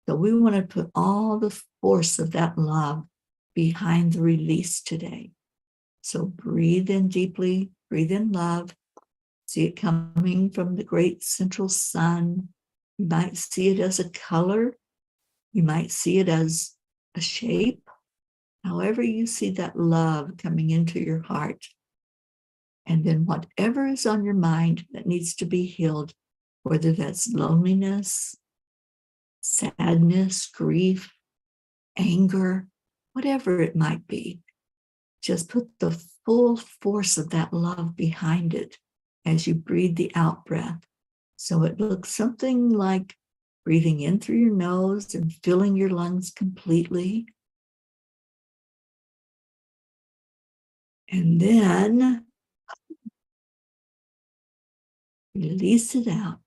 So we want to put all the force of that love behind the release today. So breathe in deeply, breathe in love. See it coming from the great central sun. You might see it as a color. You might see it as a shape. However you see that love coming into your heart. And then whatever is on your mind that needs to be healed, whether that's loneliness, sadness, grief, anger, whatever it might be, just put the full force of that love behind it as you breathe the out breath. So it looks something like breathing in through your nose and filling your lungs completely. And then release it out.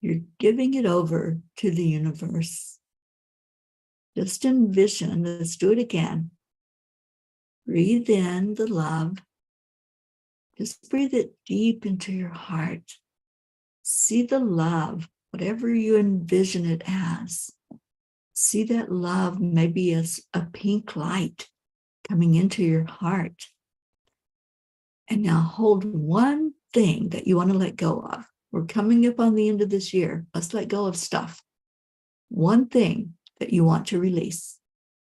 You're giving it over to the universe. Just envision, let's do it again. Breathe in the love. Just breathe it deep into your heart. See the love, whatever you envision it as. See that love maybe as a pink light coming into your heart. And now hold one thing that you want to let go of. We're coming up on the end of this year. Let's let go of stuff. One thing that you want to release.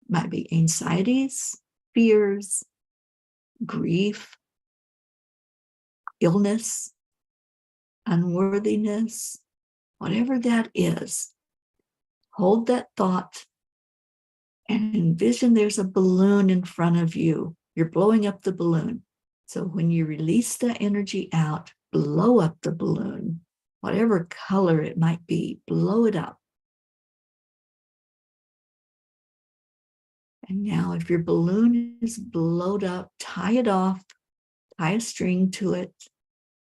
Might be anxieties, fears, grief, illness, unworthiness, whatever that is. Hold that thought and envision there's a balloon in front of you. You're blowing up the balloon. So when you release that energy out, blow up the balloon, whatever color it might be, blow it up. And now if your balloon is blowed up, tie it off, tie a string to it.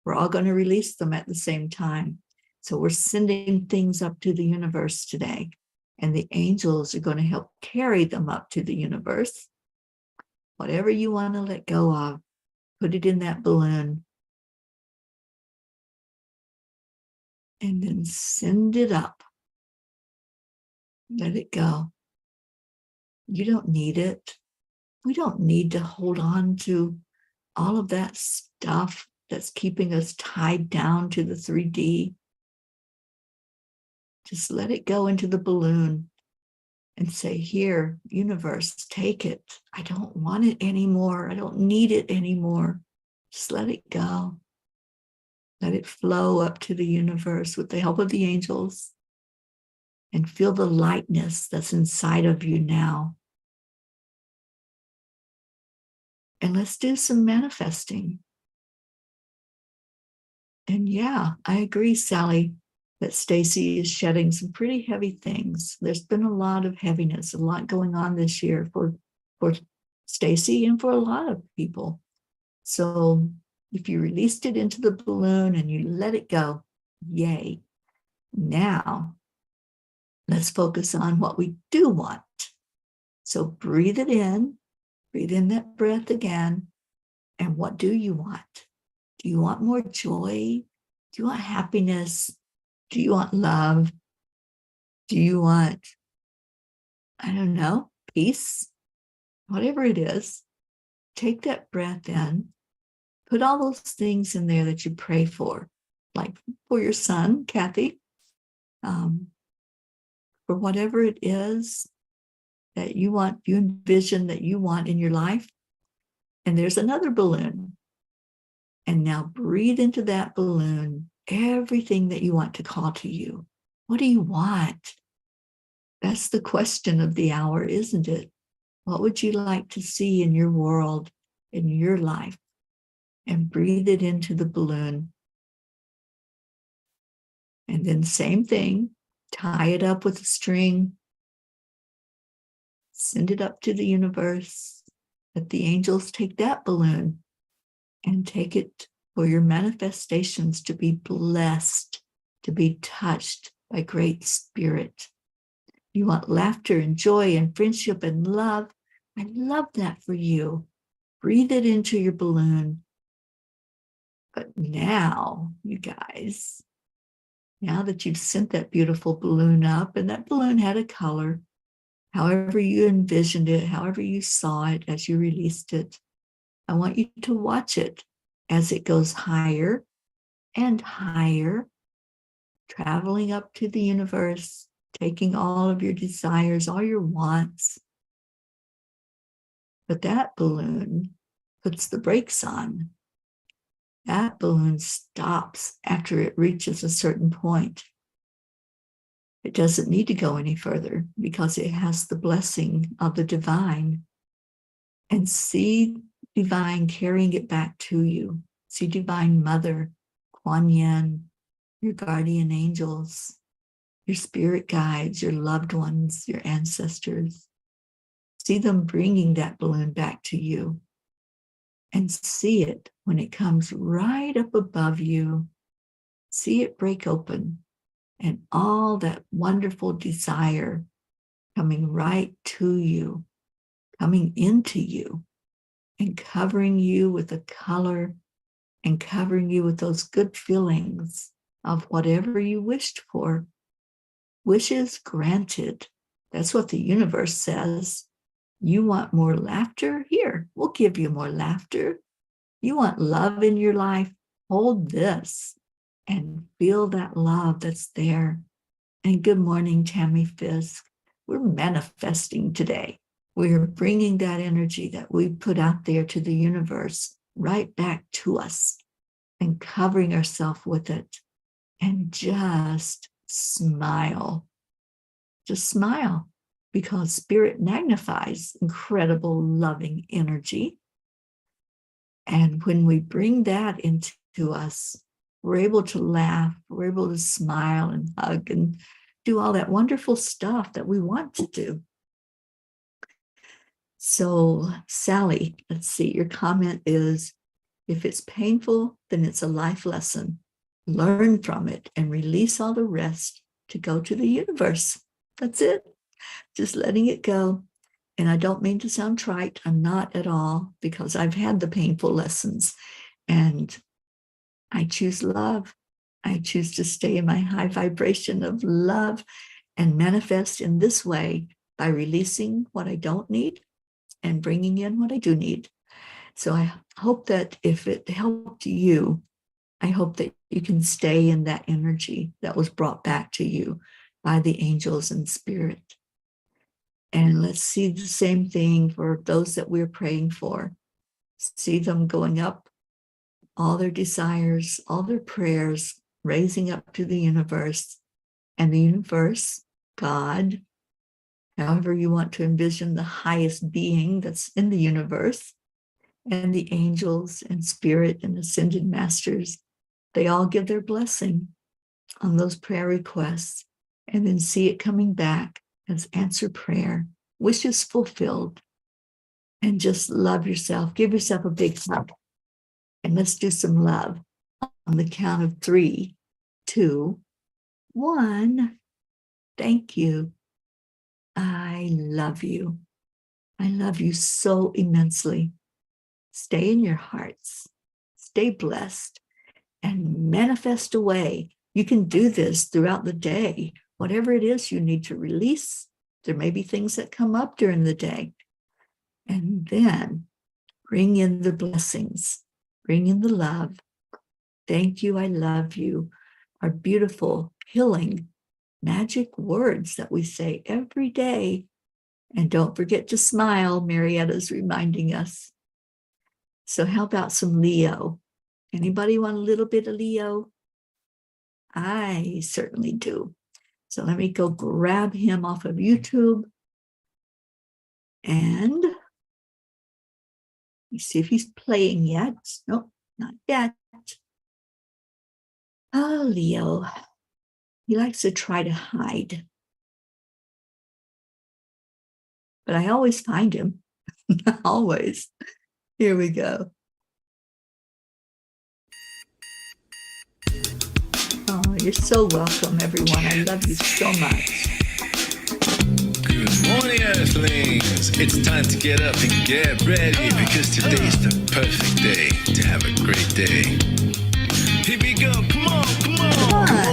We're all going to release them at the same time. So we're sending things up to the universe today. And the angels are going to help carry them up to the universe. Whatever you want to let go of, put it in that balloon. And then send it up. Let it go. You don't need it. We don't need to hold on to all of that stuff that's keeping us tied down to the 3D. Just let it go into the balloon and say, here, universe, take it. I don't want it anymore. I don't need it anymore. Just let it go. Let it flow up to the universe with the help of the angels, and feel the lightness that's inside of you now. And let's do some manifesting. And yeah, I agree, Sally, that Stacy is shedding some pretty heavy things. There's been a lot of heaviness, a lot going on this year for Stacy and for a lot of people. So if you released it into the balloon and you let it go, yay. Now, let's focus on what we do want. So breathe it in, breathe in that breath again. And what do you want? Do you want more joy? Do you want happiness? Do you want love? Do you want, I don't know, peace? Whatever it is, take that breath in, put all those things in there that you pray for, like for your son, Kathy, for whatever it is that you want, you envision that you want in your life. And there's another balloon. And now breathe into that balloon everything that you want to call to you. What do you want? That's the question of the hour, isn't it? What would you like to see in your world, in your life? And breathe it into the balloon. And then same thing, tie it up with a string, send it up to the universe. Let the angels take that balloon and take it for your manifestations to be blessed, to be touched by great spirit. You want laughter and joy and friendship and love. I love that for you. Breathe it into your balloon. But now, you guys, now that you've sent that beautiful balloon up, and that balloon had a color, however you envisioned it, however you saw it as you released it, I want you to watch it as it goes higher and higher, traveling up to the universe, taking all of your desires, all your wants. But that balloon puts the brakes on. That balloon stops after it reaches a certain point. It doesn't need to go any further because it has the blessing of the divine. And see divine carrying it back to you. See divine mother, Kuan Yin, your guardian angels, your spirit guides, your loved ones, your ancestors. See them bringing that balloon back to you. And see it when it comes right up above you. See it break open, and all that wonderful desire coming right to you, coming into you, and covering you with the color and covering you with those good feelings of whatever you wished for. Wishes granted. That's what the universe says. You want more laughter? Here, we'll give you more laughter. You want love in your life? Hold this and feel that love that's there. And good morning, Tammy Fisk. We're manifesting today. We're bringing that energy that we put out there to the universe right back to us and covering ourselves with it. And just smile. Just smile, because spirit magnifies incredible loving energy. And when we bring that into us, we're able to laugh, we're able to smile and hug and do all that wonderful stuff that we want to do. So, Sally, let's see, your comment is, if it's painful, then it's a life lesson. Learn from it and release all the rest to go to the universe. That's it. Just letting it go. And I don't mean to sound trite. I'm not at all, because I've had the painful lessons and I choose love. I choose to stay in my high vibration of love and manifest in this way by releasing what I don't need and bringing in what I do need. So I hope that if it helped you, I hope that you can stay in that energy that was brought back to you. by the angels and spirit. And let's see the same thing for those that we're praying for. See them going up, all their desires, all their prayers, raising up to the universe. And the universe, God, however you want to envision the highest being that's in the universe, and the angels and spirit and ascended masters, they all give their blessing on those prayer requests, and then see it coming back as answered prayer, wishes fulfilled. And just love yourself. Give yourself a big hug. And let's do some love on the count of 3, 2, 1. Thank you. I love you. I love you so immensely. Stay in your hearts. Stay blessed and manifest away. You can do this throughout the day. Whatever it is you need to release, there may be things that come up during the day. And then bring in the blessings, bring in the love. Thank you, I love you, are beautiful, healing, magic words that we say every day. And don't forget to smile, Marietta's reminding us. So how about some Leo? Anybody want a little bit of Leo? I certainly do. So let me go grab him off of YouTube. And you see if he's playing yet. Nope, not yet. Oh, Leo. He likes to try to hide. But I always find him. Always. Here we go. Oh, you're so welcome, everyone. I love you so much. Good morning, Earthlings. It's time to get up and get ready because today's the perfect day to have a great day. Here we go, come on,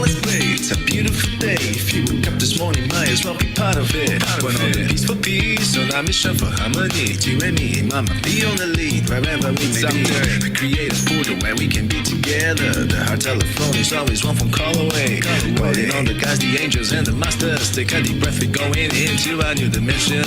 let's play. It's a beautiful day. If you woke up this morning, might as well be part of it. We're on a peace for peace, on a mission for harmony. You and me, mama, be on the lead wherever we may be. We create a portal where we can be together. The heart telephone is always one phone call away. Waiting on the guys, the angels and the masters. Take a deep breath, we're going into a new dimension.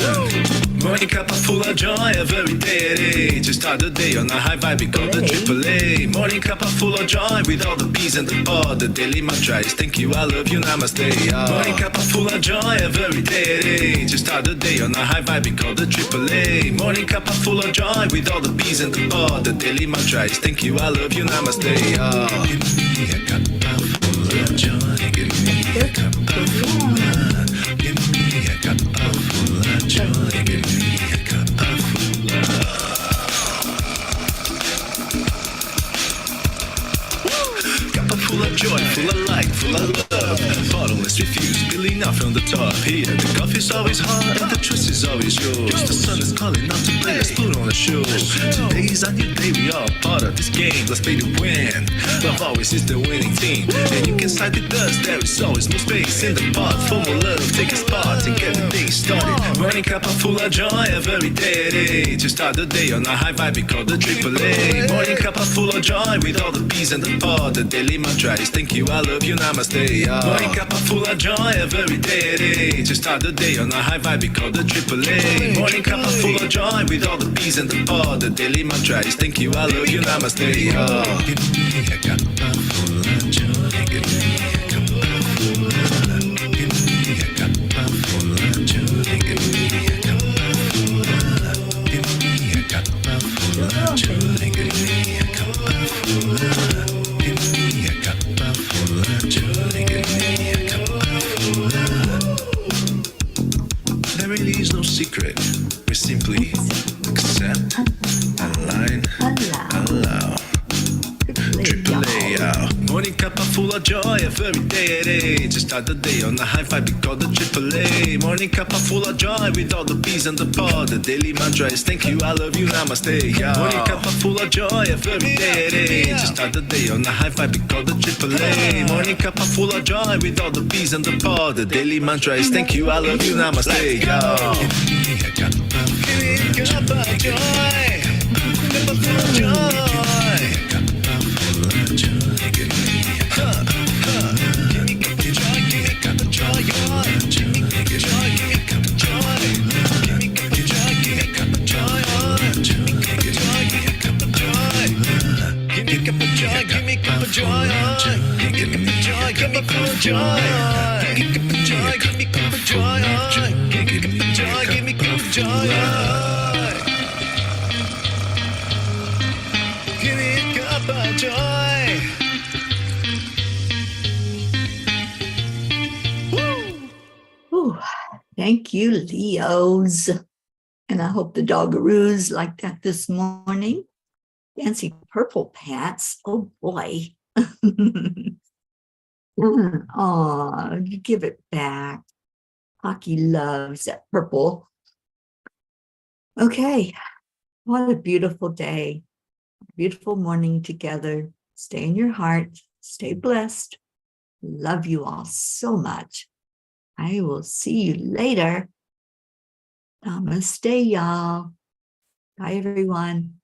Morning cup full of joy every day. To start the day on a high vibe, we call the AAA. Morning cup full of joy with all the peas and the pod. The daily mantra is thank you, I love you, namaste. Morning cup full of joy every day. To start the day on a high vibe, we call the AAA. Morning cup full of joy with all the peas and the pod. The daily mantra is thank you, I love you, namaste. Give me a cup full of joy. Give me a cup full of. Give me a cup full of joy. Give me a cup full of. Full of joy, full of light, full of love. Bottomless refuse, spilling out from the top. Here, the coffee's always hot and the trust is always yours. The sun is calling out to play, let's put on a show. Today is a new day, we are part of this game. Let's play to win. Love always is the winning team. And you can side with us, there is always no space in the pot. For more love, take a spot and get the day started. Morning cup full of joy every day. To start the day on a high vibe, we call the AAA. Morning cup full of joy with all the peas and the pod. The daily mantra is thank you, I love you, namaste. Morning cup full of joy every day. To start the day on a high vibe, we call the AAA. Morning cup full of joy with all the peas and the pod. The daily mantra is thank you, I love you, namaste. Give me a cup full of joy. Give me a cup full of. Give me a cup full of joy. Give me a cup full of. Give me a cup full of joy. Give me a cup full of. Give me a cup full of joy. Give me a cup full of. There really is no secret. We simply accept, align, allow. AAA, morning cup full of joy every day. To start the day on a high vibe, we call the AAA. Morning cup full of joy with all the peas and the pod. The daily mantra is thank you, I love you, namaste. Morning cup full of joy every day. To start the day on a high vibe, we call the AAA. Morning cup full of joy with all the peas and the pod. The daily mantra is thank you, I love you, namaste. Give me a cup of joy. Cup of joy. Give me a cup of joy. Give me a cup of joy. joy, give me cup of joy, give me joy, give me cup of joy, give me joy, give me cup of joy, give me joy, give me cup of joy, give me a cup of joy. Ooh, thank you, Leos. And I hope the doggaroos like that this morning. Fancy purple pants. Oh boy. Oh, give it back. Hockey loves that purple. Okay. What a beautiful day. Beautiful morning together. Stay in your heart. Stay blessed. Love you all so much. I will see you later. Namaste, y'all. Bye, everyone.